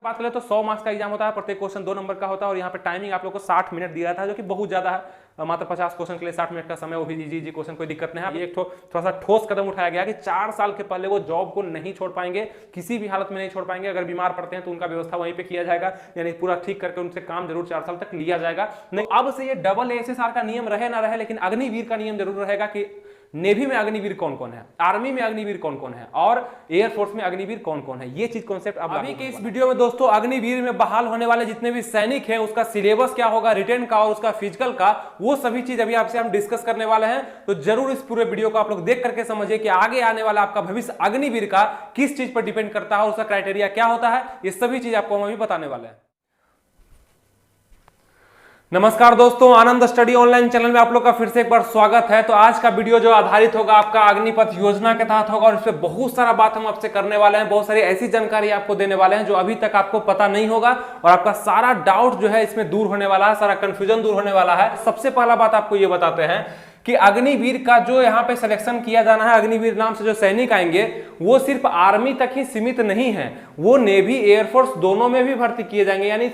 बात करें तो 100 मार्क्स का एग्जाम होता है, प्रत्येक क्वेश्चन 2 नंबर का होता है और यहाँ पे टाइमिंग आप लोग को 60 मिनट दिया था, जो कि बहुत ज्यादा है। मात्र 50 क्वेश्चन के लिए 60 मिनट का समय, वो भी इजी क्वेश्चन, कोई दिक्कत नहीं है। ये थोड़ा सा ठोस कदम उठाया गया कि 4 साल के पहले वो जॉब को नहीं छोड़ पाएंगे, किसी भी हालत में नहीं छोड़ पाएंगे। अगर बीमार पड़ते हैं तो उनका व्यवस्था वहीं पे किया जाएगा, यानी पूरा ठीक करके उनसे काम जरूर 4 साल तक लिया जाएगा। नहीं, अब से ये डबल एएसएसआर का नियम रहे ना रहे, लेकिन अग्निवीर का नियम जरूर रहेगा कि नेवी में अग्निवीर कौन कौन है, आर्मी में अग्निवीर कौन कौन है और एयरफोर्स में अग्निवीर कौन कौन है। ये चीज कॉन्सेप्ट अभी के इस वीडियो में दोस्तों अग्निवीर में बहाल होने वाले जितने भी सैनिक हैं उसका सिलेबस क्या होगा, रिटर्न का और उसका फिजिकल का, वो सभी चीज अभी आपसे हम डिस्कस करने वाले हैं। तो जरूर इस पूरे वीडियो को आप लोग देख करके समझिए कि आगे आने वाला आपका भविष्य अग्निवीर का किस चीज पर डिपेंड करता है, उसका क्राइटेरिया क्या होता है, ये सभी चीज आपको हम अभी बताने वाले हैं। नमस्कार दोस्तों, आनंद स्टडी ऑनलाइन चैनल में आप लोग का फिर से एक बार स्वागत है। तो आज का वीडियो जो आधारित होगा आपका अग्निपथ योजना के तहत होगा और इस पे बहुत सारा बात हम आपसे करने वाले हैं, बहुत सारी ऐसी जानकारी आपको देने वाले हैं जो अभी तक आपको पता नहीं होगा और आपका सारा डाउट जो है इसमें दूर होने वाला है, सारा कंफ्यूजन दूर होने वाला है। सबसे पहला बात आपको ये बताते हैं कि अग्निवीर का जो यहाँ पे सिलेक्शन किया जाना है, अग्निवीर नाम से जो सैनिक आएंगे वो सिर्फ आर्मी तक ही सीमित नहीं है, वो नेवी एयरफोर्स दोनों में भी भर्ती किए जाएंगे। यानी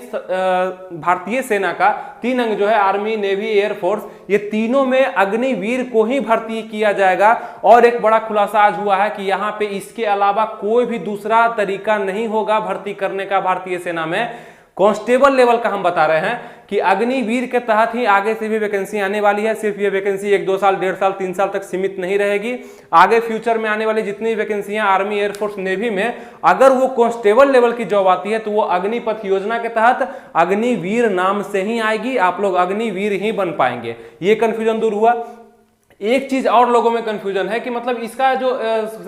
भारतीय सेना का 3 अंग जो है आर्मी, नेवी, एयरफोर्स, ये तीनों में अग्निवीर को ही भर्ती किया जाएगा। और एक बड़ा खुलासा आज हुआ है कि यहाँ पे इसके अलावा कोई भी दूसरा तरीका नहीं होगा भर्ती करने का भारतीय सेना में। कांस्टेबल लेवल का हम बता रहे हैं कि अग्निवीर के तहत ही आगे से भी वैकेंसी आने वाली है। सिर्फ ये वैकेंसी 1-2 साल, 1.5 साल, 3 साल तक सीमित नहीं रहेगी। आगे फ्यूचर में आने वाली जितनी वैकेंसियां आर्मी, एयरफोर्स, नेवी में अगर वो कांस्टेबल लेवल की जॉब आती है तो वो अग्निपथ योजना के तहत अग्निवीर नाम से ही आएगी, आप लोग अग्निवीर ही बन पाएंगे। ये कंफ्यूजन दूर हुआ। एक चीज और लोगों में कंफ्यूजन है कि मतलब इसका जो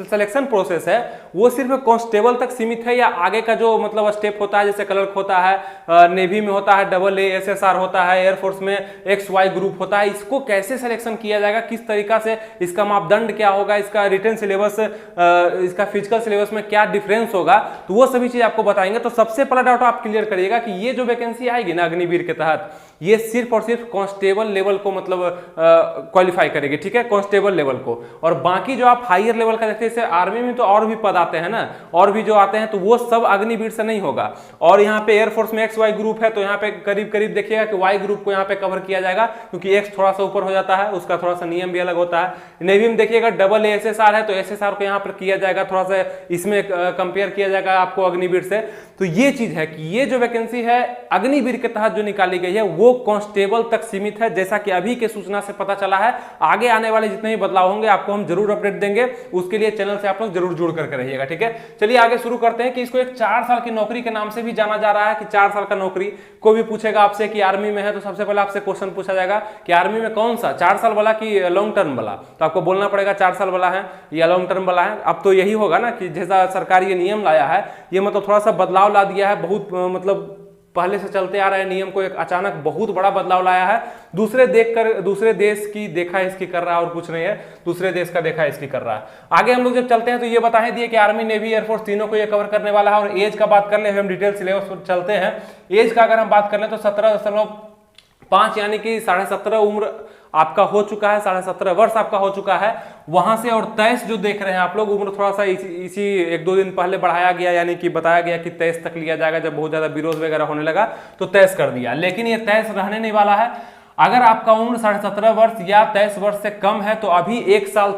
सिलेक्शन प्रोसेस है वो सिर्फ कांस्टेबल तक सीमित है या आगे का जो मतलब स्टेप होता है, जैसे क्लर्क होता है, नेवी में होता है डबल एएसएसआर होता है, एयरफोर्स में XY ग्रुप होता है, इसको कैसे सिलेक्शन किया जाएगा, किस तरीका से, इसका मापदंड क्या होगा, इसका रिटन सिलेबस, इसका फिजिकल सिलेबस में क्या डिफरेंस होगा, तो वो सभी चीज आपको बताएंगे। तो सबसे पहला डाउट आप क्लियर करिएगा कि ये जो वैकेंसी आएगी ना अग्निवीर के तहत, ये सिर्फ और सिर्फ कांस्टेबल लेवल को मतलब क्वालिफाई करेगी, ठीक है, कांस्टेबल लेवल को। और बाकी जो आप हायर लेवल का देखते हैं, जैसे आर्मी में तो और भी पद आते हैं ना, और भी जो आते हैं, तो वो सब अग्निवीर से नहीं होगा। और यहाँ पे एयरफोर्स में XY ग्रुप है तो यहाँ पे करीब करीब देखिएगा कि Y ग्रुप को यहाँ पे कवर किया जाएगा, क्योंकि X थोड़ा सा ऊपर हो जाता है, उसका थोड़ा सा नियम भी अलग होता है। नेवी में देखिएगा डबल एएसएसआर है तो एसएसआर को यहाँ पर किया जाएगा, थोड़ा सा इसमें कंपेयर किया जाएगा आपको अग्निवीर से। तो ये चीज है कि ये जो वैकेंसी है अग्निवीर के तहत जो निकाली गई है वो कांस्टेबल तक सीमित है, जैसा कि अभी के सूचना से पता चला है। आगे आने वाले जितने भी बदलाव होंगे आपको हम जरूर अपडेट देंगे, उसके लिए चैनल से आप लोग जरूर जुड़ करके रहिएगा, ठीक है। चलिए आगे शुरू करते हैं कि इसको एक 4 साल की नौकरी के नाम से भी जाना जा रहा है कि 4 साल का नौकरी। कोई भी पूछेगा आपसे कि आर्मी में है तो सबसे पहले आपसे क्वेश्चन पूछा जाएगा कि आर्मी में कौन सा, 4 साल वाला कि लॉन्ग टर्म वाला, तो आपको बोलना पड़ेगा 4 साल वाला है या लॉन्ग टर्म वाला है। अब तो यही होगा ना कि जैसा सरकार ये नियम लाया है, ये मतलब थोड़ा सा बदलाव ला दिया है, बहुत मतलब पहले से चलते आ रहे नियम को एक अचानक बहुत बड़ा बदलाव लाया है। दूसरे देश की देखा इसकी कर रहा है और कुछ नहीं है, दूसरे देश का देखा इसकी कर रहा है। आगे हम लोग जब चलते हैं तो ये बता दिए कि आर्मी, नेवी, एयरफोर्स तीनों को ये कवर करने वाला है। और एज का बात कर ले, हम डिटेल सिलेबस पर चलते हैं। एज का अगर हम बात कर ले तो 17.5 यानी कि 17.5 उम्र आपका हो चुका है, 17.5 वर्ष आपका हो चुका है वहां से। और 23 जो देख रहे हैं आप लोग, उम्र थोड़ा सा इसी 1-2 दिन पहले बढ़ाया गया, यानी कि बताया गया कि 23 तक लिया जाएगा। जब बहुत ज्यादा विरोध वगैरह होने लगा तो 23 कर दिया, लेकिन ये 23 रहने नहीं वाला है। अगर आपका उम्र 17.5 वर्ष या 23 वर्ष से कम है तो अभी 1 साल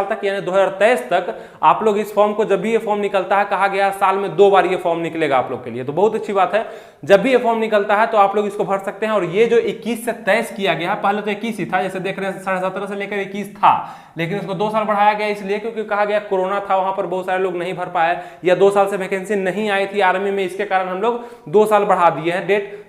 तक यानी 2023 तक आप लोग इस फॉर्म को, जब भी ये फॉर्म निकलता है, कहा गया साल में 2 बार ये फॉर्म निकलेगा आप लोग के लिए, तो बहुत अच्छी बात है। जब भी ये फॉर्म निकलता है तो आप लोग इसको भर सकते हैं। और ये जो 21 से 23 किया गया है, पहले तो 21 ही था, जैसे देख रहे हैं 17.5 से लेकर 21 था, लेकिन उसको 2 साल बढ़ाया गया इसलिए क्योंकि कहा गया कोरोना था, वहां पर बहुत सारे लोग नहीं भर पाए या 2 साल से वैकेंसी नहीं आई थी आर्मी में, इसके कारण हम लोग 2 साल बढ़ा दिए हैं डेट,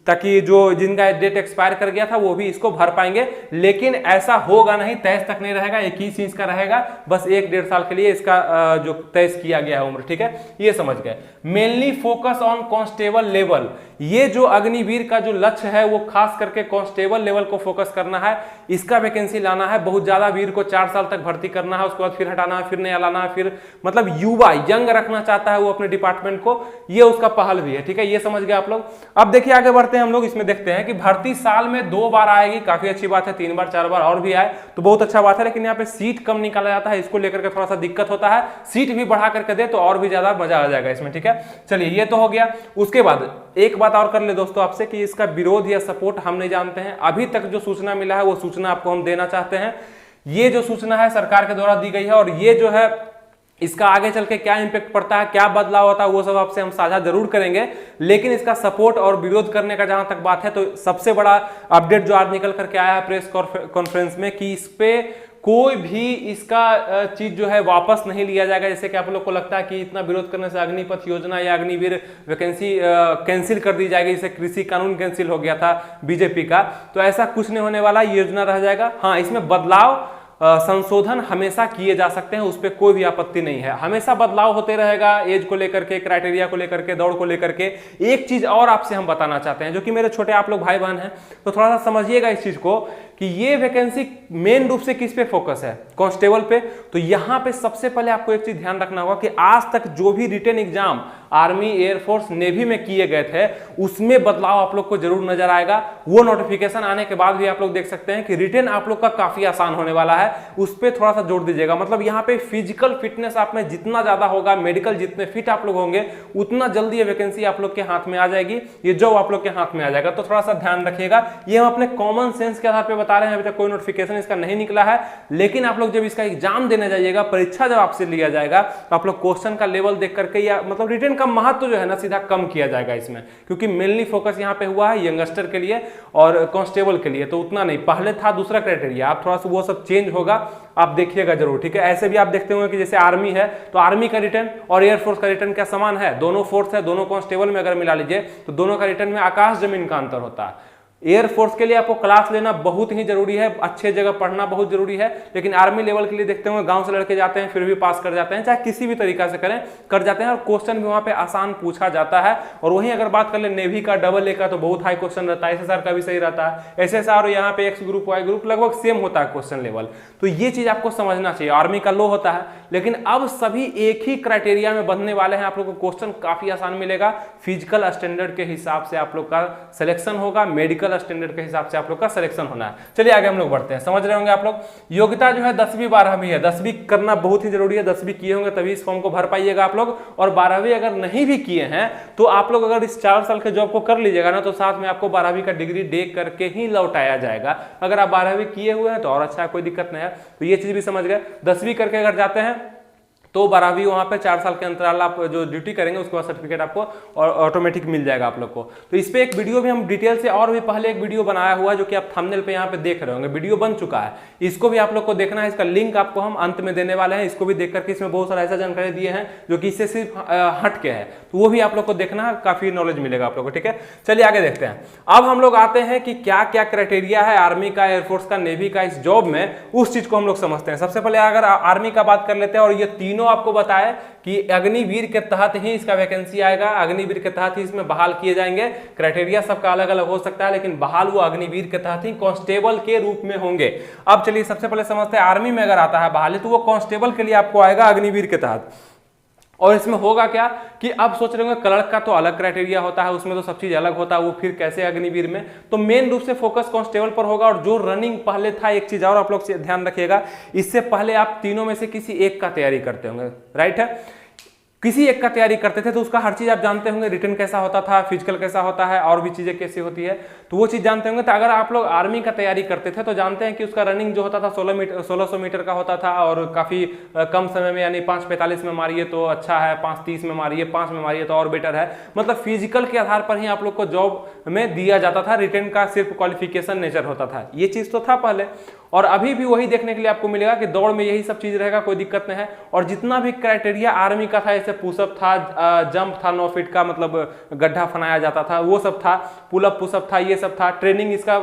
ताकि जो जिनका डेट एक्सपायर कर गया था वो भी इसको भर पाएंगे। लेकिन ऐसा होगा नहीं, 23 तक नहीं रहेगा, 21 इंच का रहेगा, बस 1-1.5 साल के लिए इसका जो 23 किया गया है उम्र, ठीक है, ये समझ गए। Mainly focus on constable level, ये जो अग्निवीर का जो लक्ष्य है वो खास करके कांस्टेबल लेवल को फोकस करना है, इसका वैकेंसी लाना है। बहुत ज्यादा वीर को 4 साल तक भर्ती करना है, उसके बाद फिर हटाना है, फिर नया लाना है, फिर मतलब युवा यंग रखना चाहता है वो अपने डिपार्टमेंट को, ये उसका पहल भी है, ठीक है, ये समझ गए आप लोग। अब देखिए आगे बढ़ते हैं हम लोग, इसमें देखते हैं कि भर्ती साल में 2 बार आएगी, काफी अच्छी बात है, 3 बार 4 बार और भी आए तो बहुत अच्छा बात है, लेकिन यहाँ पे सीट कम निकाला जाता है, इसको लेकर के थोड़ा सा दिक्कत होता है। सीट भी बढ़ा करके दे तो और भी ज्यादा मजा आ जाएगा इसमें, ठीक है। चलिए ये तो हो गया। उसके बाद एक बात और कर ले दोस्तों आपसे कि इसका विरोध या सपोर्ट हम नहीं जानते हैं, अभी तक जो सूचना मिला है वो सूचना आपको हम देना चाहते हैं। ये जो सूचना है सरकार के द्वारा दी गई है और ये जो है इसका आगे चल के क्या इंपैक्ट पड़ता है, क्या बदलाव होता है, वो सब आपसे हम साझा जरूर करेंगे। लेकिन इसका सपोर्ट और विरोध करने का जहां तक बात है तो सबसे बड़ा अपडेट जो आज निकल करके आया है प्रेस कॉन्फ्रेंस में कि इस पे कोई भी इसका चीज जो है वापस नहीं लिया जाएगा। जैसे कि आप लोग को लगता है कि इतना विरोध करने से अग्निपथ योजना या अग्निवीर वैकेंसी कैंसिल कर दी जाएगी, जैसे कृषि कानून कैंसिल हो गया था बीजेपी का, तो ऐसा कुछ नहीं होने वाला, योजना रह जाएगा। हाँ, इसमें बदलाव संशोधन हमेशा किए जा सकते हैं, उस पर कोई भी आपत्ति नहीं है, हमेशा बदलाव होते रहेगा एज को लेकर के, क्राइटेरिया को लेकर के, दौड़ को लेकर के। एक चीज और आपसे हम बताना चाहते हैं, जो कि मेरे छोटे आप लोग भाई बहन हैं तो थोड़ा सा समझिएगा इस चीज को कि ये वैकेंसी मेन रूप से किस पे फोकस है, कांस्टेबल पे। तो यहां पे सबसे पहले आपको एक चीज ध्यान रखना होगा कि आज तक जो भी written exam army, air force, navy में किए गए थे उसमें बदलाव आप लोग को जरूर नजर आएगा। वो नोटिफिकेशन आने के बाद भी आप लोग देख सकते हैं कि रिटन आप लोग का काफी आसान होने वाला है, उस पर थोड़ा सा जोर दीजिएगा। मतलब यहाँ पे फिजिकल फिटनेस आप में जितना ज्यादा होगा, मेडिकल जितने फिट आप लोग होंगे, उतना जल्दी ये वैकेंसी आप लोग के हाथ में आ जाएगी, ये जॉब आप लोग के हाथ में आ जाएगा। तो थोड़ा सा ध्यान रखिएगा, ये हम अपने कॉमन सेंस के आधार पर बता रहे हैं, अभी तक कोई नोटिफिकेशन इसका नहीं निकला है। लेकिन आप लोग जब इसका एग्जाम देने जाइएगा, परीक्षा जब आपसे लिया जाएगा, तो आप लोग क्वेश्चन का लेवल देख करके या मतलब रिटन का महत्व जो है ना सीधा कम किया जाएगा इसमें, क्योंकि मेनली फोकस यहाँ पे हुआ है यंगस्टर के लिए और कांस्टेबल के लिए, तो उतना नहीं। पहले था दूसरा क्राइटेरिया, आप थोड़ा सा वो सब चेंज होगा, आप देखिएगा जरूर, ठीक है। ऐसे भी आप देखते होंगे कि जैसे आर्मी है तो आर्मी का रिटर्न और एयरफोर्स का रिटर्न क्या समान है, दोनों फोर्स है, दोनों कांस्टेबल में अगर मिला लीजिए तो दोनों का रिटर्न में आकाश जमीन का अंतर होता है। एयरफोर्स के लिए आपको क्लास लेना बहुत ही जरूरी है, अच्छे जगह पढ़ना बहुत जरूरी है, लेकिन आर्मी लेवल के लिए देखते होंगे गांव से लड़के जाते हैं फिर भी पास कर जाते हैं, चाहे किसी भी तरीका से करें कर जाते हैं, और क्वेश्चन भी वहां पे आसान पूछा जाता है। और वहीं अगर बात कर ले नेवी का, डबल ए का, तो बहुत हाई क्वेश्चन रहता है, एसएसआर का भी सही रहता है। एसएसआर यहाँ पे एक्स ग्रुप, वाई ग्रुप लगभग सेम होता है क्वेश्चन लेवल, तो ये चीज आपको समझना चाहिए। आर्मी का लो होता है, लेकिन अब सभी एक ही क्राइटेरिया में बंधने वाले हैं, आप लोग को क्वेश्चन काफी आसान मिलेगा। फिजिकल स्टैंडर्ड के हिसाब से आप लोग का सिलेक्शन होगा, मेडिकल स्टैंडर्ड के हिसाब से आप लोग का सिलेक्शन होना है। चलिए आगे हम लोग बढ़ते हैं, समझ रहे होंगे आप लोग। योग्यता जो है 10वीं 12वीं है, 10वीं करना बहुत ही जरूरी है, 10वीं किए होंगे तभी इस फॉर्म को भर पाइएगा आप लोग। और 12वीं अगर नहीं भी किए हैं तो आप लोग अगर इस 4 साल के जॉब को कर लीजिएगा ना, तो साथ में आपको 12वीं का डिग्री दे करके ही लौटाया जाएगा। अगर आप 12वीं किए हुए हैं तो और अच्छा है, कोई दिक्कत नहीं है। तो ये चीज भी समझ गए। 10वीं करके अगर जाते हैं तो 12वीं वहां पे 4 साल के अंतराल आप जो ड्यूटी करेंगे उसके बाद सर्टिफिकेट आपको ऑटोमेटिक मिल जाएगा आप लोग को। तो इस पे एक वीडियो भी हम डिटेल से और भी पहले एक वीडियो बनाया हुआ है, जो कि आप थंबनेल पे यहाँ पे देख रहे होंगे, वीडियो बन चुका है, इसको भी आप लोग को देखना है। इसका लिंक आपको हम अंत में देने वाले हैं, इसको भी देख करके इसमें बहुत सारा ऐसा जानकारी दिए हैं जो कि इससे सिर्फ हट के है, तो वो भी आप लोग को देखना है, काफी नॉलेज मिलेगा आप लोग को, ठीक है। चलिए आगे देखते हैं। अब हम लोग आते हैं कि क्या क्या क्राइटेरिया है आर्मी का, एयरफोर्स का, नेवी का इस जॉब में, उस चीज को हम लोग समझते हैं। सबसे पहले अगर आर्मी का बात कर लेते हैं, और ये तीनों आपको बताए कि अग्निवीर के तहत ही इसका वैकेंसी आएगा, अग्निवीर के तहत ही इसमें बहाल किए जाएंगे। क्राइटेरिया सबका अलग अलग हो सकता है, लेकिन बहाल वो अग्निवीर के तहत ही कांस्टेबल के रूप में होंगे। अब चलिए सबसे पहले समझते हैं, आर्मी में अगर आता है बहाली तो वो कांस्टेबल के लिए आपको आएगा अग्निवीर के तहत। और इसमें होगा क्या कि अब सोच रहे होंगे क्लर्क का तो अलग क्राइटेरिया होता है, उसमें तो सब चीज अलग होता है, वो फिर कैसे अग्निवीर में। तो मेन रूप से फोकस कांस्टेबल पर होगा। और जो रनिंग पहले था, एक चीज और आप लोग ध्यान रखिएगा, इससे पहले आप तीनों में से किसी एक का तैयारी करते होंगे, राइट है, किसी एक का तैयारी करते थे, तो उसका हर चीज आप जानते होंगे, रिटन कैसा होता था, फिजिकल कैसा होता है, और भी चीजें कैसी होती है, तो वो चीज जानते होंगे। तो अगर आप लोग आर्मी का तैयारी करते थे तो जानते हैं कि उसका रनिंग जो होता था 1600 मीटर का होता था, और काफी कम समय में, यानी 5:45 में मारिए तो अच्छा है, 5:30 में मारिए, 5 में मारिए तो और बेटर है। मतलब फिजिकल के आधार पर ही आप लोग को जॉब में दिया जाता था, रिटन का सिर्फ क्वालिफिकेशन नेचर होता था। ये चीज तो था पहले, और अभी भी वही देखने के लिए आपको मिलेगा कि दौड़ में यही सब चीज रहेगा, कोई दिक्कत नहीं है। और जितना भी क्राइटेरिया आर्मी का था, जैसे पुशअप था, जंप था 9 फीट का, मतलब गड्ढा फनाया जाता था, वो सब था, पुलअप पुशअप था, ये सब था। ट्रेनिंग इसका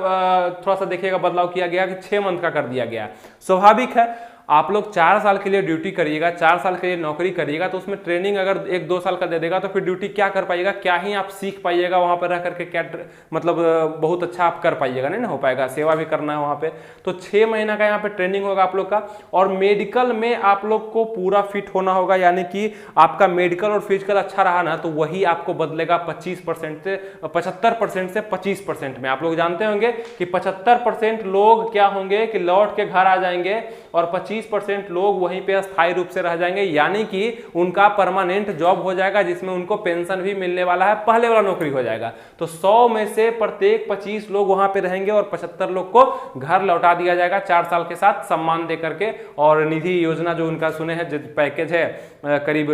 थोड़ा सा देखिएगा बदलाव किया गया कि 6 मंथ का कर दिया गया, स्वाभाविक है। आप लोग 4 साल के लिए ड्यूटी करिएगा, 4 साल के लिए नौकरी करिएगा, तो उसमें ट्रेनिंग अगर 1-2 साल का दे देगा तो फिर ड्यूटी क्या कर पाइएगा, क्या ही आप सीख पाइएगा वहां पर रह करके, क्या मतलब बहुत अच्छा आप कर पाइएगा, नहीं ना हो पाएगा। सेवा भी करना है वहां पे, तो 6 महीना का यहाँ पे ट्रेनिंग होगा आप लोग का। और मेडिकल में आप लोग को पूरा फिट होना होगा, यानी कि आपका मेडिकल और फिजिकल अच्छा रहा ना तो वही आपको बदलेगा 25% से 75% से 25% में। आप लोग जानते होंगे कि 75% लोग क्या होंगे कि लौट के घर आ जाएंगे और 25% लोग वहीं पे अस्थायी रूप से रह जाएंगे, यानी कि उनका परमानेंट जॉब हो जाएगा जिसमें उनको पेंशन भी मिलने वाला है, पहले वाला नौकरी हो जाएगा। तो 100 में से प्रत्येक 25 लोग वहां पे रहेंगे और 75 लोग को घर लौटा दिया जाएगा 4 साल के साथ सम्मान दे करके। और निधि योजना जो उनका सुने हैं जो पैकेज है करीब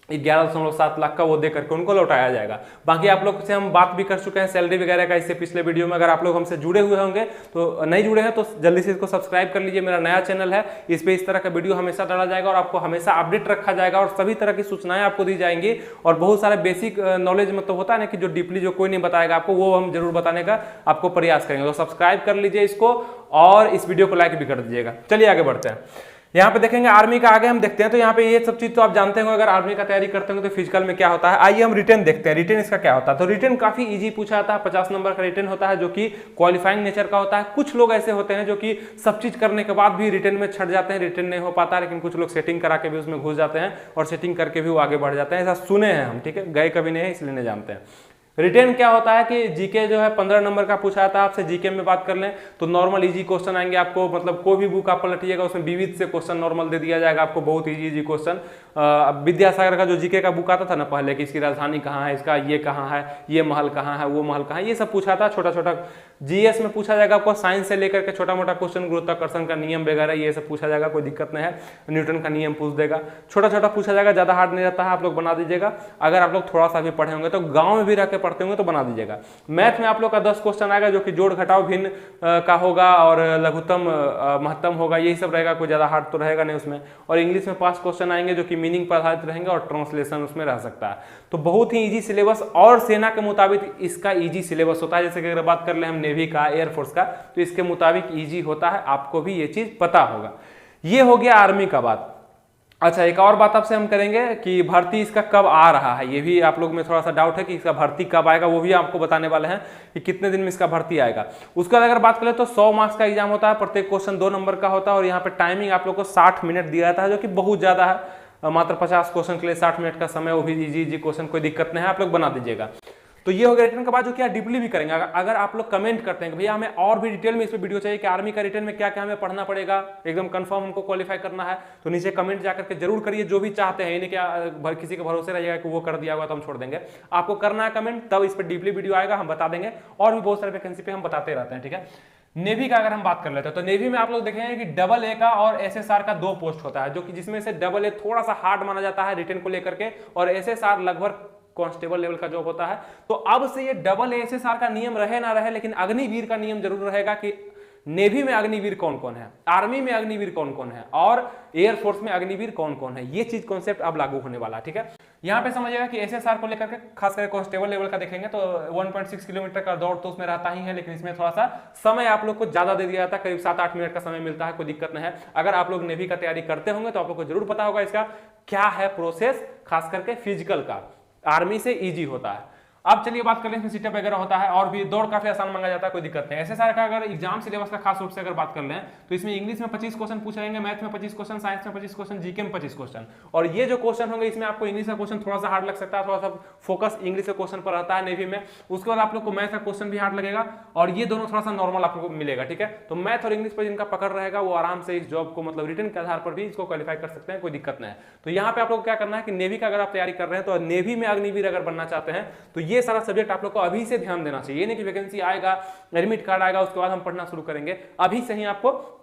11.7 लाख का, वो दे करके उनको लौटाया जाएगा। बाकी आप लोग से हम बात भी कर चुके हैं सैलरी वगैरह का इससे पिछले वीडियो में। अगर आप लोग हमसे जुड़े हुए होंगे तो नहीं जुड़े हैं तो जल्दी से इसको सब्सक्राइब कर लीजिए, मेरा नया चैनल है, इस पे इस तरह का वीडियो हमेशा डाला जाएगा और आपको हमेशा अपडेट रखा जाएगा और सभी तरह की सूचनाएं आपको दी जाएंगी। और बहुत सारे बेसिक नॉलेज मतलब होता है ना कि जो डीपली जो कोई नहीं बताएगा आपको, वो हम जरूर बताने का आपको प्रयास करेंगे। तो सब्सक्राइब कर लीजिए इसको और इस वीडियो को लाइक भी कर दीजिएगा। चलिए आगे बढ़ते हैं। यहाँ पे देखेंगे आर्मी का आगे हम देखते हैं, तो यहाँ पे ये सब चीज तो आप जानते होंगे। अगर आर्मी का तैयारी करते होंगे तो फिजिकल में क्या होता है, आइए हम रिटर्न देखते हैं। रिटर्न इसका क्या होता है, तो रिटर्न काफी इजी पूछा जाता है। 50 नंबर का रिटर्न होता है जो कि क्वालिफाइंग नेचर का होता है। कुछ लोग ऐसे होते हैं जो कि सब चीज करने के बाद भी रिटर्न में छट जाते हैं, रिटर्न नहीं हो पाता, लेकिन कुछ लोग सेटिंग करा के भी उसमें घुस जाते हैं और सेटिंग करके भी वो आगे बढ़ जाते हैं। ऐसा सुने हैं हम, ठीक है, गए कभी नहीं है इसलिए नहीं जानते हैं। रिटर्न क्या होता है कि जीके जो है 15 नंबर का पूछा जाता है आपसे। जीके में बात कर लें तो नॉर्मल इजी क्वेश्चन आएंगे आपको, मतलब कोई भी बुक आप पलटिएगा उसमें विविध से क्वेश्चन नॉर्मल दे दिया जाएगा आपको, बहुत इजी क्वेश्चन। विद्यासागर का जो जीके का बुक आता था ना पहले कि इसकी राजधानी कहाँ है, इसका ये कहाँ है, ये महल कहाँ है, वो महल कहाँ है, ये सब पूछा था छोटा छोटा। जीएस में पूछा जाएगा आपको साइंस से लेकर के छोटा मोटा क्वेश्चन, गुरुत्वाकर्षण का नियम वगैरह ये सब पूछा जाएगा, कोई दिक्कत नहीं है। न्यूटन का नियम पूछ देगा, छोटा छोटा पूछा जाएगा, ज्यादा हार्ड नहीं रहता है, आप लोग बना दीजिएगा। अगर आप लोग थोड़ा सा भी पढ़े होंगे तो गाँव में भी रह के पढ़ते होंगे तो बना दीजिएगा। मैथ में आप लोग का 10 क्वेश्चन आएगा जो कि जोड़ घटाव भिन्न का होगा और लघुत्तम महत्तम होगा, यही सब रहेगा, कोई ज्यादा हार्ड तो रहेगा नहीं उसमें। और इंग्लिश में 5 क्वेश्चन आएंगे जो कि मीनिंग पर आधारित रहेंगे और ट्रांसलेशन उसमें रह सकता है। तो बहुत ही इजी सिलेबस और सेना के मुताबिक इसका इजी सिलेबस होता है। जैसे कि अगर बात कर ले हम नेवी का, एयरफोर्स का, तो इसके मुताबिक इजी होता है, आपको भी ये चीज पता होगा। ये हो गया आर्मी का बात। अच्छा, एक और बात आपसे हम करेंगे कि भर्ती इसका कब आ रहा है, ये भी आप लोग में थोड़ा सा डाउट है कि इसका भर्ती कब आएगा, वो भी आपको बताने वाले हैं कि कितने दिन में इसका भर्ती आएगा। उसके बाद अगर बात करें तो 100 मार्क्स का एग्जाम होता है, प्रत्येक क्वेश्चन 2 नंबर का होता है और यहाँ पे टाइमिंग आप लोग को 60 मिनट दिया जाता है, जो कि बहुत ज्यादा है। मात्र 50 क्वेश्चन के लिए 60 मिनट का समय, वो भी इजी क्वेश्चन, कोई दिक्कत नहीं है, आप लोग बना दीजिएगा। तो ये हो गया रिटर्न के बाद, जो क्या डीपली भी करेंगे। अगर आप लोग कमेंट करते हैं कि भैया हमें और भी डिटेल में इस पे वीडियो चाहिए कि आर्मी का रिटर्न में क्या क्या हमें पढ़ना पड़ेगा, एकदम कंफर्म हमको क्वालिफाई करना है, तो नीचे कमेंट जाकर के जरूर करिए, जो भी चाहते हैं। इन्हें क्या किसी के भरोसे रहिएगा कि वो कर दिया होगा तो हम छोड़ देंगे, आपको करना है कमेंट, तब इस पर डीपली वीडियो आएगा, हम बता देंगे। और भी बहुत सारे वैकेंसी पे हम बताते रहते हैं, ठीक है। नेवी का अगर हम बात कर लेते हैं तो नेवी में आप लोग देखेंगे कि डबल ए का और एसएसआर का 2 पोस्ट होता है, जो कि जिसमें से डबल ए थोड़ा सा हार्ड माना जाता है रिटर्न को लेकर के, और एसएसआर लगभग कांस्टेबल लेवल का जॉब होता है। तो अब से ये डबल एसएसआर का नियम रहे ना रहे, लेकिन अग्निवीर का नियम जरूर रहेगा कि नेवी में अग्निवीर कौन कौन है, आर्मी में अग्निवीर कौन कौन है और एयरफोर्स में अग्निवीर कौन कौन है। ये चीज कॉन्सेप्ट अब लागू होने वाला है, ठीक है। यहाँ पे समझिएगा कि एसएसआर को लेकर के खास करके कांस्टेबल लेवल का देखेंगे तो 1.6 किलोमीटर का दौड़ तो उसमें रहता ही है, लेकिन इसमें थोड़ा सा समय आप लोग को ज्यादा दे दिया जाता है, करीब 7-8 मिनट का समय मिलता है, कोई दिक्कत नहीं है। अगर आप लोग नेवी का तैयारी करते होंगे तो आप लोग को जरूर पता होगा इसका क्या है प्रोसेस, खास करके फिजिकल का आर्मी से इजी होता है। अब चलिए बात कर लें, इसमें सीटअप वगैरह होता है और भी दौड़ काफी आसान मांगा जाता है, कोई दिक्कत नहीं। एसएसआर का अगर एग्जाम सिलेबस का खास रूप से अगर बात कर लें तो इसमें इंग्लिश में 25 क्वेश्चन पूछे जाएंगे, मैथ में 25 क्वेश्चन, साइंस में 25 क्वेश्चन, जीके में 25 क्वेश्चन। और ये जो क्वेश्चन होंगे इसमें आपको इंग्लिश का क्वेश्चन थोड़ा सा हार्ड लग सकता है, थोड़ा सा फोकस इंग्लिश के क्वेश्चन पर रहता है नेवी में। उसके बाद आप लोग को मैथ का क्वेश्चन भी हार्ड लगेगा और ये दोनों थोड़ा सा नॉर्मल आपको मिलेगा, ठीक है। तो मैथ और इंग्लिश पर जिनका पकड़ रहेगा वो आराम से इस जॉब को मतलब रिटर्न के आधार पर भी इसको क्वालिफाई कर सकते हैं, कोई दिक्कत नहीं है। तो यहाँ पे आप लोग क्या करना है कि नेवी का अगर आप तैयारी कर रहे हैं तो नेवी में अग्निवीर अगर बनना चाहते हैं तो ये सारा सब्जेक्ट आप लोग को अभी से ध्यान देना चाहिए। ये नहीं कि वैकेंसी आएगा, एडमिट कार्ड आएगा, उसके बाद हम पढ़ना शुरू करेंगे, अभी से ही आपको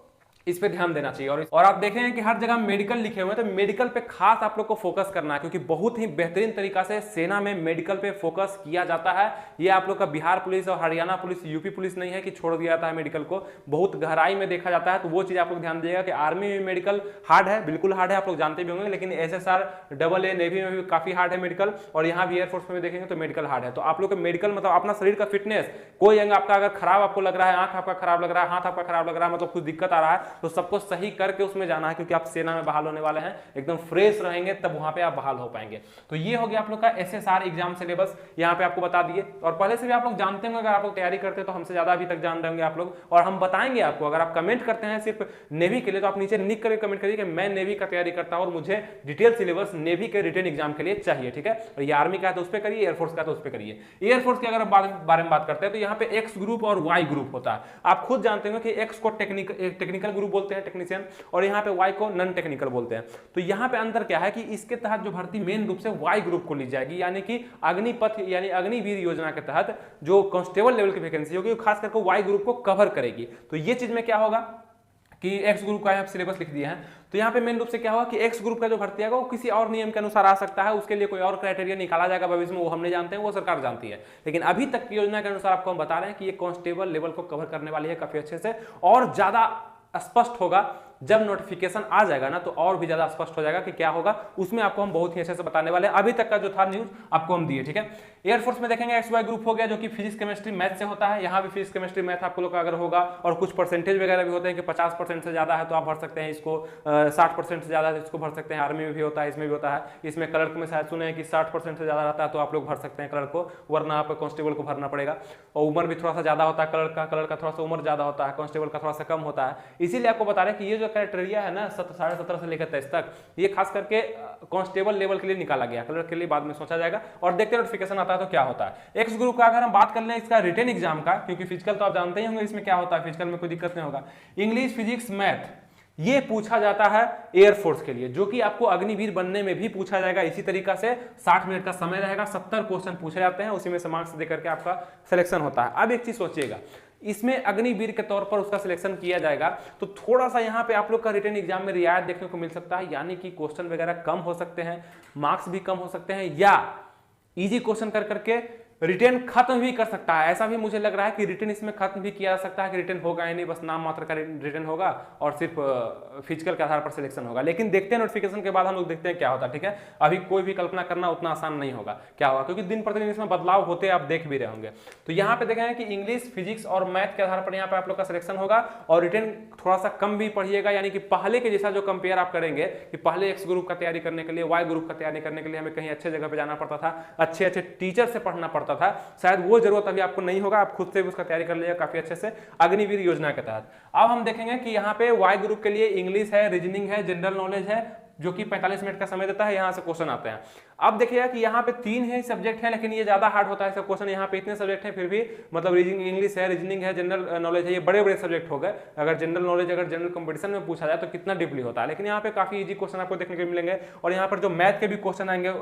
इस पे ध्यान देना चाहिए। और आप देख रहे हैं कि हर जगह मेडिकल लिखे हुए हैं, तो मेडिकल पे खास आप लोग को फोकस करना है, क्योंकि बहुत ही बेहतरीन तरीका से सेना में मेडिकल पे फोकस किया जाता है। ये आप लोग का बिहार पुलिस और हरियाणा पुलिस, यूपी पुलिस नहीं है कि छोड़ दिया जाता है मेडिकल को, बहुत गहराई में देखा जाता है। तो वो चीज आप लोग ध्यान दीजिएगा कि आर्मी में मेडिकल हार्ड है, बिल्कुल हार्ड है, आप लोग जानते भी होंगे, लेकिन एसएसआर, डबल ए, नेवी में भी काफी हार्ड है मेडिकल, और यहाँ भी एयरफोर्स में भी देखेंगे तो मेडिकल हार्ड है। तो आप लोग का मेडिकल मतलब अपना शरीर का फिटनेस, कोई अंग आपका अगर खराब आपको लग रहा है, आंख आपका खराब लग रहा है, हाथ आपका खराब लग रहा है, मतलब कुछ दिक्कत आ रहा है, तो सबको सही करके उसमें जाना है, क्योंकि आप सेना में बहाल होने वाले हैं, एकदम फ्रेश रहेंगे तब वहां पे आप बहाल हो पाएंगे। तो ये हो गया आप लोग का SSR एग्जाम सिलेबस, यहाँ पे आपको बता दिए। और पहले से भी आप लोग जानते होंगे, अगर आप लोग तैयारी करते हैं तो हमसे ज्यादा अभी तक जान रहे होंगे आप लोग, और हम बताएंगे आपको। अगर आप कमेंट करते हैं सिर्फ नेवी के लिए तो आप नीचे लिख करके कमेंट करिए कि मैं नेवी का तैयारी करता हूं और मुझे डिटेल सिलेबस नेवी के रिटन एग्जाम के लिए चाहिए, ठीक है। और ये आर्मी का है तो उस पर करिए, एयरफोर्स का तो उस पर करिए। एयरफोर्स के अगर बारे में बात करते हैं तो यहाँ पे एक्स ग्रुप और वाई ग्रुप होता है। आप खुद जानते हो कि एक्स को टेक्निकल ग्रुप बोलते हैं, टेक्नीशियन, और यहाँ पे वाई को नॉन टेक्निकल बोलते हैं। तो यहाँ पे अंतर क्या है कि इसके तहत जो भर्ती मेन रूप से वाई ग्रुप को ली जाएगी, यानी कि अग्निपथ यानी अग्निवीर योजना के तहत जो कांस्टेबल लेवल की वैकेंसी होगी खास करके वाई ग्रुप को कवर करेगी। तो ये चीज में क्या होगा कि एक्स ग्रुप का सिलेबस लिख दिया है, तो यहाँ पे मेन रूप से क्या होगा कि एक्स ग्रुप का जो भर्ती आएगा वो किसी और नियम के अनुसार आ सकता है, उसके लिए कोई और क्राइटेरिया निकाला जाएगा भविष्य में, वो हम नहीं जानते हैं, वो सरकार जानती है। लेकिन अभी तक की योजना के अनुसार आपको हम बता रहे हैं कि ये कांस्टेबल लेवल को कवर करने वाली है काफी अच्छे से, और ज्यादा स्पष्ट होगा जब नोटिफिकेशन आ जाएगा ना, तो और भी ज्यादा स्पष्ट हो जाएगा कि क्या होगा, उसमें आपको हम बहुत ही अच्छे से बताने वाले हैं। अभी तक का जो था न्यूज आपको हम दिए, ठीक है। एयरफोर्स में देखेंगे एक्स वाई ग्रुप हो गया, जो कि फिजिक्स केमिस्ट्री मैथ से होता है। यहाँ भी फिजिक्स केमिस्ट्री मैथ आपको लोग अगर होगा, और कुछ परसेंटेज वगैरह भी होते हैं कि 50% से ज्यादा है तो आप भर सकते हैं इसको, 60% से ज्यादा है इसको भर सकते हैं। आर्मी में भी होता है, इसमें भी होता है। इसमें क्लर्क में शायद सुने हैं कि 60% से ज्यादा रहता है तो आप लोग भर सकते हैं क्लर्क को, वरना आप कांस्टेबल को भरना पड़ेगा। और उम्र भी थोड़ा सा ज्यादा होता है क्लर्क का थोड़ा सा उम्र ज्यादा होता है, कांस्टेबल का थोड़ा सा कम होता है। इसीलिए आपको बता रहे हैं कि ये जो क्राइटेरिया है ना 17.5 से लेकर 23 तक, ये खास करके कांस्टेबल लेवल के लिए निकाला गया, क्लर्क के लिए बाद में सोचा जाएगा। और देखते हैं नोटिफिकेशन आता है तो क्या होता है। एक्स ग्रुप का अगर हम बात कर लें इसका रिटन एग्जाम का, क्योंकि फिजिकल तो आप जानते ही होंगे इसमें क्या होता है, फिजिकल में कोई दिक्कत नहीं होगा। इंग्लिश, फिजिक्स, मैथ ये पूछा जाता है एयरफोर्स के लिए, जो कि आपको अग्निवीर बनने में भी पूछा जाएगा। इसी तरीका से 60 मिनट का समय रहेगा, 70 क्वेश्चन पूछे जाते हैं, उसी में से मार्क्स देकर के आपका सिलेक्शन होता है। अब एक चीज सोचिएगा, इसमें अग्निवीर के तौर पर उसका सिलेक्शन किया जाएगा तो थोड़ा सा यहाँ पे आप लोग का रिटन एग्जाम में रियायत देखने को मिल सकता है, यानी कि क्वेश्चन वगैरह कम हो सकते हैं, मार्क्स भी कम हो सकते हैं, या इजी क्वेश्चन कर करके रिटर्न खत्म भी कर सकता है। ऐसा भी मुझे लग रहा है कि रिटर्न इसमें खत्म भी किया जा सकता है कि रिटर्न होगा या नहीं, बस नाम मात्र का रिटर्न होगा और सिर्फ फिजिकल के आधार पर सिलेक्शन होगा। लेकिन देखते हैं नोटिफिकेशन के बाद हम लोग देखते हैं क्या होता है, ठीक है। अभी कोई भी कल्पना करना उतना आसान नहीं होगा क्या होगा, क्योंकि दिन प्रतिदिन इसमें बदलाव होते आप देख भी रहे होंगे। तो यहाँ पे देखेंगे कि इंग्लिश, फिजिक्स और मैथ के आधार पर यहाँ पे आप लोग का सिलेक्शन होगा, और रिटर्न थोड़ा सा कम भी पढ़िएगा, यानी कि पहले के जैसा जो कंपेयर आप करेंगे कि पहले एक्स ग्रुप का तैयारी करने के लिए, वाई ग्रुप का तैयारी करने के लिए हमें कहीं अच्छे जगह पे जाना पड़ता था, अच्छे अच्छे टीचर से पढ़ना पड़ता था, शायद वो जरूरत अभी आपको नहीं होगा, आप खुद से भी उसका तैयारी कर लीजिएगा काफी अच्छे से अग्निवीर योजना के तहत। अब हम देखेंगे कि यहाँ पे वाई ग्रुप के लिए इंग्लिश है, रीजनिंग है, जनरल नॉलेज है, जो कि 45 मिनट का समय देता है, यहाँ से क्वेश्चन आते हैं। अब देखिएगा कि यहाँ पे 3 है सब्जेक्ट है, लेकिन ये ज्यादा हार्ड होता है क्वेश्चन। यहाँ पे इतने सब्जेक्ट हैं फिर भी, मतलब रीजनिंग, इंग्लिश है, रीजनिंग है, जनरल नॉलेज है, ये बड़े बड़े सब्जेक्ट हो गए। अगर जनरल नॉलेज अगर जनरल कंपटीशन में पूछा जाए तो कितना डीपली होता है, लेकिन यहाँ पे काफी इजी क्वेश्चन आपको देखने को मिलेंगे। और यहाँ पर जो मैथ के भी क्वेश्चन आएंगे,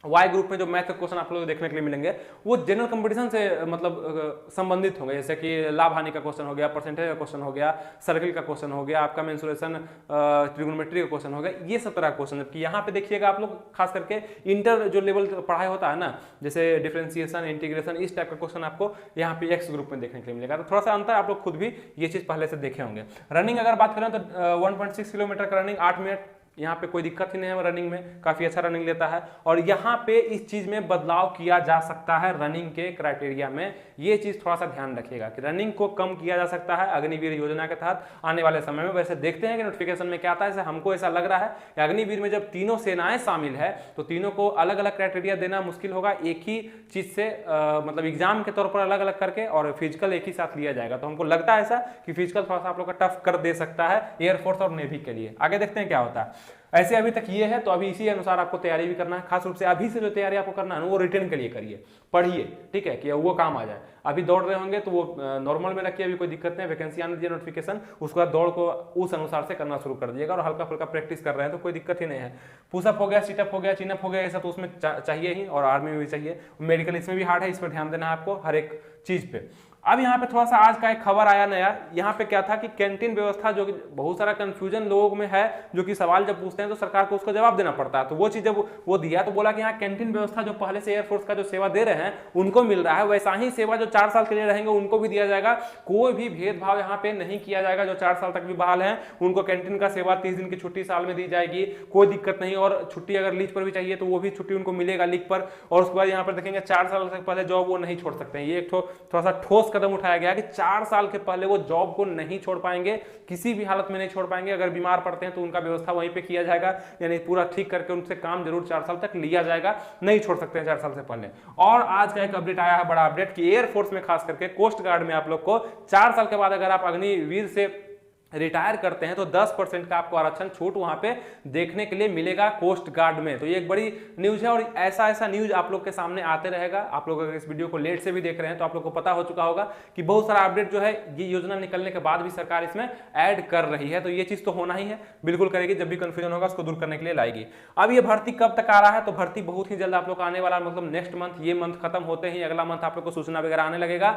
वाई ग्रुप में जो मैथ के क्वेश्चन आप लोग देखने के लिए मिलेंगे वो जनरल कंपटीशन से मतलब संबंधित होंगे, जैसे कि लाभ हानि का क्वेश्चन हो गया, परसेंटेज का क्वेश्चन हो गया, सर्किल का क्वेश्चन हो गया, आपका मेंसुरेशन, ट्रिग्नोमेट्री का क्वेश्चन हो गया, ये सब तरह का क्वेश्चन। जबकि यहाँ पे देखिएगा आप लोग खास करके इंटर जो लेवल पढ़ाई होता है ना, जैसे डिफरेंशिएशन, इंटीग्रेशन, इस टाइप का क्वेश्चन आपको यहाँ पे एक्स ग्रुप में देखने के लिए मिलेगा। तो थोड़ा सा अंतर आप लोग खुद भी ये चीज पहले से देखे होंगे। रनिंग अगर बात करें तो 1.6 किलोमीटर का रनिंग 8 मिनट, यहाँ पे कोई दिक्कत ही नहीं है, रनिंग में काफी अच्छा रनिंग लेता है। और यहाँ पे इस चीज में बदलाव किया जा सकता है रनिंग के क्राइटेरिया में, ये चीज थोड़ा सा ध्यान रखिएगा कि रनिंग को कम किया जा सकता है अग्निवीर योजना के तहत आने वाले समय में। वैसे देखते हैं कि नोटिफिकेशन में क्या आता है। हमको ऐसा लग रहा है कि अग्निवीर में जब तीनों सेनाएं शामिल है तो तीनों को अलग अलग क्राइटेरिया देना मुश्किल होगा, एक ही चीज से मतलब एग्जाम के तौर पर अलग अलग करके, और फिजिकल एक ही साथ लिया जाएगा। तो हमको लगता है ऐसा कि फिजिकल थोड़ा सा आप लोग का टफ कर दे सकता है एयरफोर्स और नेवी के लिए। आगे देखते हैं क्या होता है। ऐसे अभी तक ये है, तो अभी इसी अनुसार आपको तैयारी भी करना है। खास रूप से अभी से जो तैयारी आपको करना है वो रिटर्न के लिए करिए, पढ़िए, ठीक है, कि वो काम आ जाए। अभी दौड़ रहे होंगे तो वो नॉर्मल में रखिए, अभी कोई दिक्कत नहीं, वैकेंसी आने दीजिए नोटिफिकेशन, उसके बाद दौड़ को उस अनुसार से करना शुरू कर दीजिएगा। और हल्का फुल्का प्रैक्टिस कर रहे हैं तो कोई दिक्कत ही नहीं है। पुशअप हो गया, सीटअप हो गया, चिनअप हो गया, ऐसा तो उसमें चाहिए ही, और आर्मी में भी चाहिए। मेडिकल इसमें भी हार्ड है, इस पर ध्यान देना है आपको हर एक चीज पे। अब यहाँ पे थोड़ा सा आज का एक खबर आया नया, यहाँ पे क्या था कि कैंटीन व्यवस्था, जो कि बहुत सारा कंफ्यूजन लोगों में है, जो कि सवाल जब पूछते हैं तो सरकार को उसका जवाब देना पड़ता है। तो वो चीज जब वो दिया तो बोला कि यहाँ कैंटीन व्यवस्था जो पहले से एयरफोर्स का जो सेवा दे रहे हैं उनको मिल रहा है, वैसा ही सेवा जो 4 साल के लिए रहेंगे उनको भी दिया जाएगा। कोई भी भेदभाव यहाँ पे नहीं किया जाएगा। जो 4 साल तक भी बहाल है उनको कैंटीन का सेवा 30 दिन की छुट्टी साल में दी जाएगी, कोई दिक्कत नहीं। और छुट्टी अगर लीव पर भी चाहिए तो वो भी छुट्टी उनको मिलेगा लीव पर। और उसके बाद यहाँ पर देखेंगे 4 साल से पहले जॉब वो नहीं छोड़ सकते हैं। ये एक थोड़ा सा ठोस कदम उठाया गया कि 4 साल के पहले वो जॉब को नहीं छोड़ पाएंगे, किसी भी हालत में नहीं छोड़ पाएंगे। अगर बीमार पड़ते हैं तो उनका व्यवस्था वहीं पे किया जाएगा, यानी पूरा ठीक करके उनसे काम जरूर 4 साल तक लिया जाएगा, नहीं छोड़ सकते हैं 4 साल से पहले। और आज का एक अपडेट आया है, बड़ा अपडेट, कि एयरफोर्स में खास करके कोस्ट गार्ड में आप लोग को 4 साल के बाद अगर आप अग्निवीर से रिटायर करते हैं तो 10% का आपको आरक्षण छूट वहां पे देखने के लिए मिलेगा कोस्ट गार्ड में। तो ये एक बड़ी न्यूज है और ऐसा न्यूज आप लोग के सामने आते रहेगा। आप लोग अगर इस वीडियो को लेट से भी देख रहे हैं तो आप लोग को पता हो चुका होगा कि बहुत सारा अपडेट जो है ये योजना निकलने के बाद भी सरकार इसमें ऐड कर रही है। तो ये चीज तो होना ही है, बिल्कुल करेगी, जब भी कंफ्यूजन होगा उसको दूर करने के लिए लाएगी। अब ये भर्ती कब तक आ रहा है, तो भर्ती बहुत ही जल्द आप लोग आने वाला, मतलब नेक्स्ट मंथ, ये मंथ खत्म होते ही अगला मंथ आप लोग को सूचना वगैरह आने लगेगा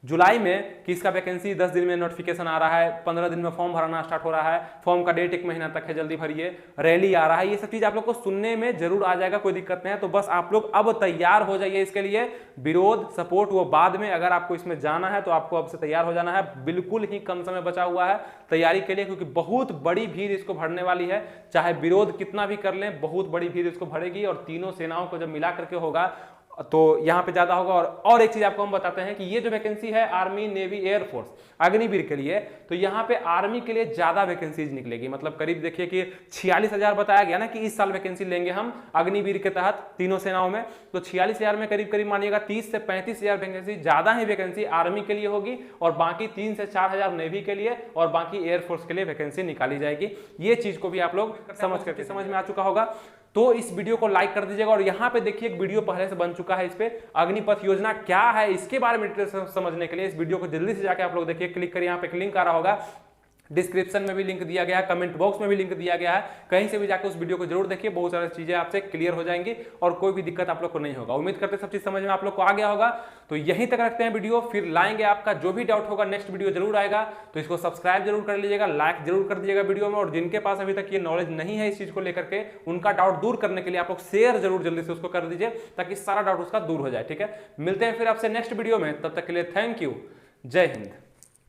जुलाई में कि इसका वैकेंसी 10 दिन में नोटिफिकेशन आ रहा है, 15 दिन में फॉर्म भरना स्टार्ट हो रहा है, फॉर्म का डेट 1 महीना तक है, जल्दी भरिए, रैली आ रहा है, ये सब चीज आप लोग को सुनने में जरूर आ जाएगा, कोई दिक्कत नहीं है। तो बस आप लोग अब तैयार हो जाइए इसके लिए। विरोध सपोर्ट वो बाद में, अगर आपको इसमें जाना है तो आपको अब से तैयार हो जाना है। बिल्कुल ही कम समय बचा हुआ है तैयारी के लिए, क्योंकि बहुत बड़ी भीड़ इसको भरने वाली है। चाहे विरोध कितना भी कर लें, बहुत बड़ी भीड़ इसको भरेगी और तीनों सेनाओं को जब मिला करके होगा तो यहां पे ज्यादा होगा। और एक चीज आपको हम बताते हैं कि ये जो वैकेंसी है आर्मी, नेवी, एयरफोर्स, अग्निवीर के लिए, तो यहां पे आर्मी के लिए ज्यादा वैकेंसीज निकलेगी। मतलब करीब देखिए कि 46,000 बताया गया ना कि इस साल वैकेंसी लेंगे हम अग्निवीर के तहत तीनों सेनाओं में, तो 46,000 में करीब करीब मानिएगा 30 से 35,000 वैकेंसी, ज्यादा ही वैकेंसी आर्मी के लिए होगी और बाकी 3 से 4,000 नेवी के लिए और बाकी एयरफोर्स के लिए वैकेंसी निकाली जाएगी। ये चीज को भी आप लोग समझ में आ चुका होगा। तो इस वीडियो को लाइक कर दीजिएगा। और यहां पे देखिए एक वीडियो पहले से बन चुका है, इस पे अग्निपथ योजना क्या है इसके बारे में डिटेल समझने के लिए इस वीडियो को जल्दी से जाके आप लोग देखिए, क्लिक करिए, यहाँ पे लिंक आ रहा होगा, डिस्क्रिप्शन में भी लिंक दिया गया है, कमेंट बॉक्स में भी लिंक दिया गया है, कहीं से भी जाकर उस वीडियो को जरूर देखिए, बहुत सारी चीजें आपसे क्लियर हो जाएंगी और कोई भी दिक्कत आप लोग को नहीं होगा। उम्मीद करते सब चीज समझ में आप लोग को आ गया होगा। तो यहीं तक रखते हैं वीडियो, फिर लाएंगे आपका जो भी डाउट होगा, नेक्स्ट वीडियो जरूर आएगा। तो इसको सब्सक्राइब जरूर कर लीजिएगा, लाइक जरूर कर दीजिएगा वीडियो में, और जिनके पास अभी तक ये नॉलेज नहीं है इस चीज को लेकर के, उनका डाउट दूर करने के लिए आप लोग शेयर जरूर जल्दी से उसको कर दीजिए, ताकि सारा डाउट उसका दूर हो जाए। ठीक है, मिलते हैं फिर आपसे नेक्स्ट वीडियो में, तब तक के लिए थैंक यू, जय हिंद।